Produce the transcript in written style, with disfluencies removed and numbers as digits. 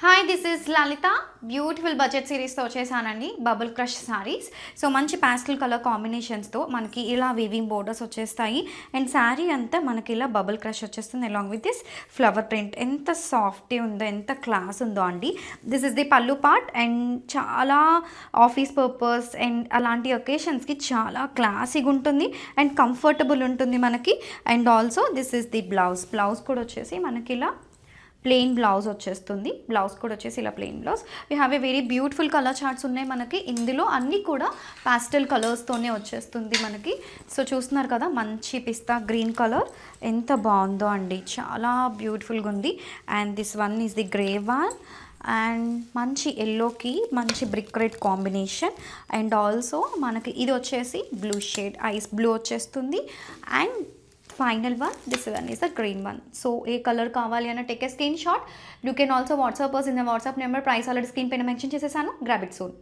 Hi this is Lalitha beautiful budget సిరీస్తో వచ్చేసానండి bubble crush saris. So మంచి ప్యాస్టల్ కలర్ కాంబినేషన్స్తో మనకి ఇలా వీవింగ్ బోర్డర్స్ వచ్చేస్తాయి అండ్ శారీ అంతా మనకి ఇలా బబుల్ క్రష్ వచ్చేస్తుంది along with this flower print. ఎంత సాఫ్ట్ ఉందో, ఎంత క్లాస్ ఉందో అండి. This is the pallu part and చాలా ఆఫీస్ పర్పస్ అండ్ అలాంటి ఒకేషన్స్కి చాలా క్లాసీగా ఉంటుంది అండ్ కంఫర్టబుల్ ఉంటుంది మనకి. And also this is the blouse కూడా వచ్చేసి మనకి ఇలా ప్లెయిన్ బ్లౌజ్ వచ్చేస్తుంది. బ్లౌజ్ కూడా వచ్చేసి ఇలా plain blouse. We have a very beautiful colour charts ఉన్నాయి మనకి. ఇందులో అన్నీ కూడా పాస్టల్ కలర్స్తోనే వచ్చేస్తుంది మనకి. సో చూస్తున్నారు కదా, మంచి పిస్తా గ్రీన్ కలర్ ఎంత బాగుందో అండి, చాలా బ్యూటిఫుల్గా ఉంది. And this one is the grey one and మంచి ఎల్లోకి మంచి brick red combination. And also మనకి ఇది వచ్చేసి బ్లూ షేడ్, ఐస్ బ్లూ వచ్చేస్తుంది. And final one, this one is the green one. So ఏ కలర్ కావాలి అన్న take a screenshot. You can also WhatsApp us in the WhatsApp number. Price already screen పైన mention చేసేసాను. Grab it soon.